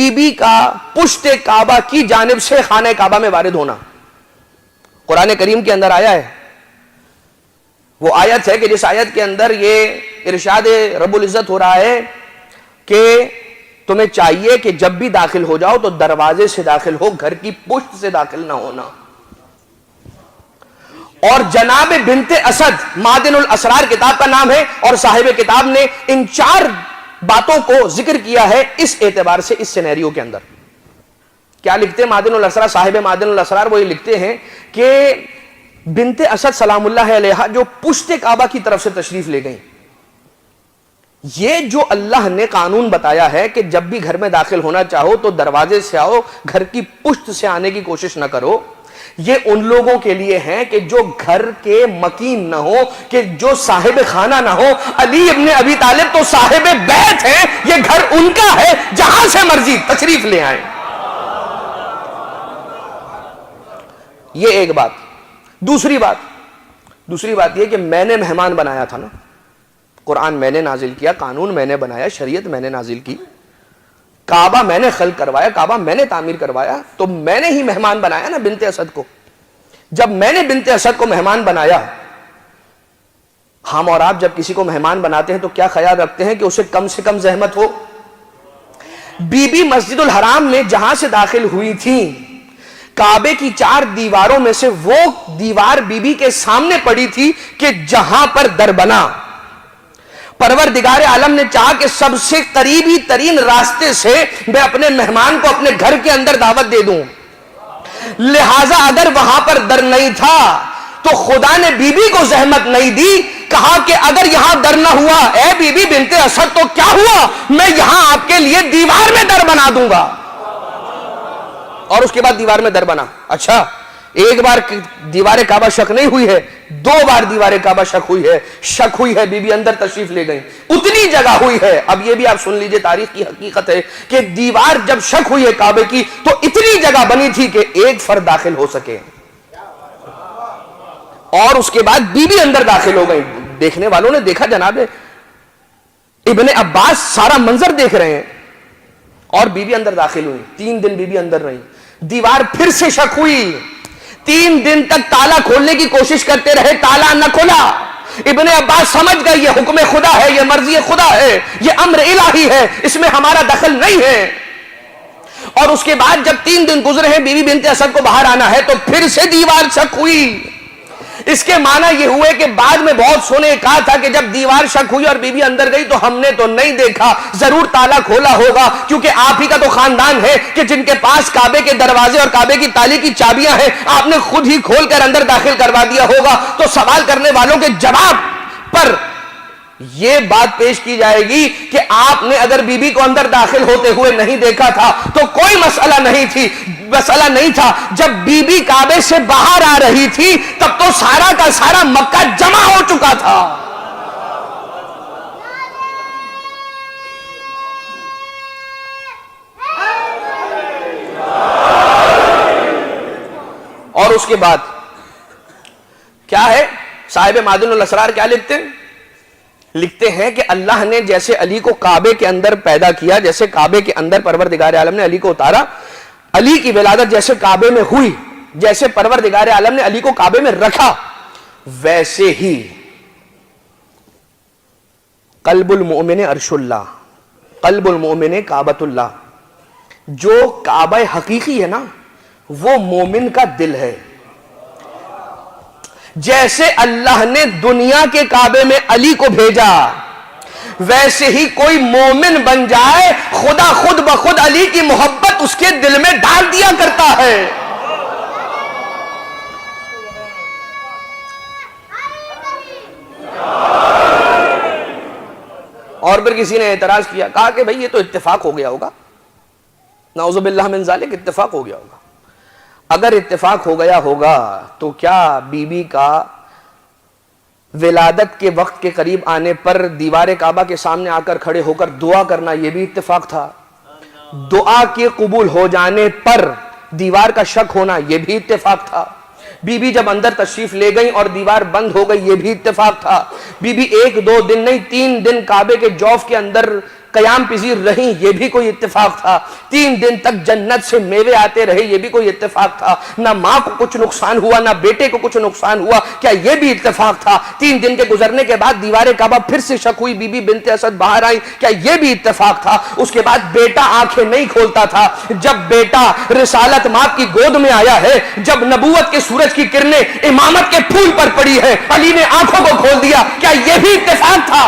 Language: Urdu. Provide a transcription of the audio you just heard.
بی بی کا پشت کعبہ کی جانب سے خانہ کعبہ میں وارد ہونا قرآن کریم کے اندر آیا ہے. وہ آیت ہے کہ جس آیت کے اندر یہ ارشاد رب العزت ہو رہا ہے کہ تمہیں چاہیے کہ جب بھی داخل ہو جاؤ تو دروازے سے داخل ہو، گھر کی پشت سے داخل نہ ہونا. اور جناب بنت اسد معدن الاسرار کتاب کا نام ہے، اور صاحب کتاب نے ان 4 باتوں کو ذکر کیا ہے اس اعتبار سے اس سینیریو کے اندر. کیا لکھتے ہیں معدن الاسرار؟ صاحب معدن الاسرار وہ یہ لکھتے ہیں کہ بنت اسد سلام اللہ علیہا جو پشت کعبہ کی طرف سے تشریف لے گئیں، یہ جو اللہ نے قانون بتایا ہے کہ جب بھی گھر میں داخل ہونا چاہو تو دروازے سے آؤ، گھر کی پشت سے آنے کی کوشش نہ کرو، یہ ان لوگوں کے لیے ہیں کہ جو گھر کے مکین نہ ہو، کہ جو صاحب خانہ نہ ہو. علی ابن ابی طالب تو صاحب بیت ہیں، یہ گھر ان کا ہے، جہاں سے مرضی تشریف لے آئیں. یہ ایک بات. دوسری بات یہ کہ میں نے مہمان بنایا تھا نا، قرآن میں نے نازل کیا، قانون میں نے بنایا، شریعت میں نے نازل کی، کعبہ میں نے خلق کروایا، کعبہ میں نے تعمیر کروایا، تو میں نے ہی مہمان بنایا نا بنت اسد کو. جب میں نے بنت اسد کو مہمان بنایا، ہم اور آپ جب کسی کو مہمان بناتے ہیں تو کیا خیال رکھتے ہیں کہ اسے کم سے کم زحمت ہو. بی بی مسجد الحرام میں جہاں سے داخل ہوئی تھی، کعبے کی 4 دیواروں میں سے وہ دیوار بی بی کے سامنے پڑی تھی کہ جہاں پر در بنا. پروردگار عالم نے چاہا کہ سب سے قریبی ترین راستے سے میں اپنے مہمان کو اپنے گھر کے اندر دعوت دے دوں، لہٰذا اگر وہاں پر در نہیں تھا تو خدا نے بی بی کو زحمت نہیں دی. کہا کہ اگر یہاں در نہ ہوا، اے بی بی بنت اسد، تو کیا ہوا، میں یہاں آپ کے لیے دیوار میں در بنا دوں گا. اور اس کے بعد دیوار میں در بنا. اچھا، ایک بار دیوار کعبہ شک نہیں ہوئی ہے، 2 بار دیوار کعبہ شک ہوئی ہے، بی بی اندر تشریف لے گئیں، اتنی جگہ ہوئی ہے. اب یہ بھی آپ سن لیجئے، تاریخ کی حقیقت ہے کہ دیوار جب شک ہوئی ہے کعبے کی تو اتنی جگہ بنی تھی کہ ایک فرد داخل ہو سکے، اور اس کے بعد بی بی اندر داخل ہو گئی. دیکھنے والوں نے دیکھا، جناب ابن عباس سارا منظر دیکھ رہے ہیں، اور بی بی اندر داخل ہوئی. 3 دن بی بی اندر رہی. دیوار پھر سے شک ہوئی، 3 دن تک تالا کھولنے کی کوشش کرتے رہے، تالا نہ کھولا. ابن عباس سمجھ گئے یہ حکم خدا ہے، یہ مرضی خدا ہے، یہ امر الہی ہے، اس میں ہمارا دخل نہیں ہے. اور اس کے بعد جب 3 دن گزرے ہیں، بی بی بنت اسد کو باہر آنا ہے، تو پھر سے دیوار شک ہوئی. اس کے معنی یہ ہوئے کہ بعد میں بہت سونے کہا تھا کہ جب دیوار شک ہوئی اور بی بی اندر گئی تو ہم نے تو نہیں دیکھا، ضرور تالا کھولا ہوگا، کیونکہ آپ ہی کا تو خاندان ہے کہ جن کے پاس کعبے کے دروازے اور کعبے کی تالی کی چابیاں ہیں، آپ نے خود ہی کھول کر اندر داخل کروا دیا ہوگا. تو سوال کرنے والوں کے جواب پر یہ بات پیش کی جائے گی کہ آپ نے اگر بی بی کو اندر داخل ہوتے ہوئے نہیں دیکھا تھا تو کوئی مسئلہ نہیں تھا. جب بی بی کعبے سے باہر آ رہی تھی تب تو سارا کا سارا مکہ جمع ہو چکا تھا. اور اس کے بعد کیا ہے؟ صاحب معدن الاسرار کیا لکھتے ہیں کہ اللہ نے جیسے علی کو کعبے کے اندر پیدا کیا، جیسے کعبے کے اندر پروردگار عالم نے علی کو اتارا، علی کی ولادت جیسے کعبے میں ہوئی، جیسے پروردگار عالم نے علی کو کعبے میں رکھا، ویسے ہی قلب المؤمن عرش اللہ، قلب المؤمن کعبۃ اللہ. جو کعبہ حقیقی ہے نا وہ مومن کا دل ہے. جیسے اللہ نے دنیا کے کعبے میں علی کو بھیجا، ویسے ہی کوئی مومن بن جائے، خدا خود بخود علی کی محبت اس کے دل میں ڈال دیا کرتا ہے. اور پھر کسی نے اعتراض کیا، کہا کہ بھئی یہ تو اتفاق ہو گیا ہوگا، نعوذ باللہ من ذالک، اتفاق ہو گیا ہوگا. اگر اتفاق ہو گیا ہوگا تو کیا بی بی کا ولادت کے وقت کے قریب آنے پر دیوار کعبہ کے سامنے آ کر کھڑے ہو کر دعا کرنا یہ بھی اتفاق تھا؟ دعا کے قبول ہو جانے پر دیوار کا شک ہونا یہ بھی اتفاق تھا. بی بی جب اندر تشریف لے گئی اور دیوار بند ہو گئی یہ بھی اتفاق تھا. بی بی 1-2 دن نہیں 3 دن کعبے کے جوف کے اندر قیام پذیر رہیں یہ بھی کوئی اتفاق تھا، 3 دن تک جنت سے میوے آتے رہے یہ بھی کوئی اتفاق تھا، نہ ماں کو کچھ نقصان ہوا نہ بیٹے کو کچھ نقصان ہوا، کیا یہ بھی اتفاق تھا؟ 3 دن کے گزرنے کے بعد دیوار کعبہ پھر سے شک ہوئی، بی بی بنت اسد باہر آئی، کیا یہ بھی اتفاق تھا؟ اس کے بعد بیٹا آنکھیں نہیں کھولتا تھا، جب بیٹا رسالت ماں کی گود میں آیا ہے، جب نبوت کے سورج کی کرنیں امامت کے پھول پر پڑی ہے، علی نے آنکھوں کو کھول دیا، کیا یہ بھی اتفاق تھا؟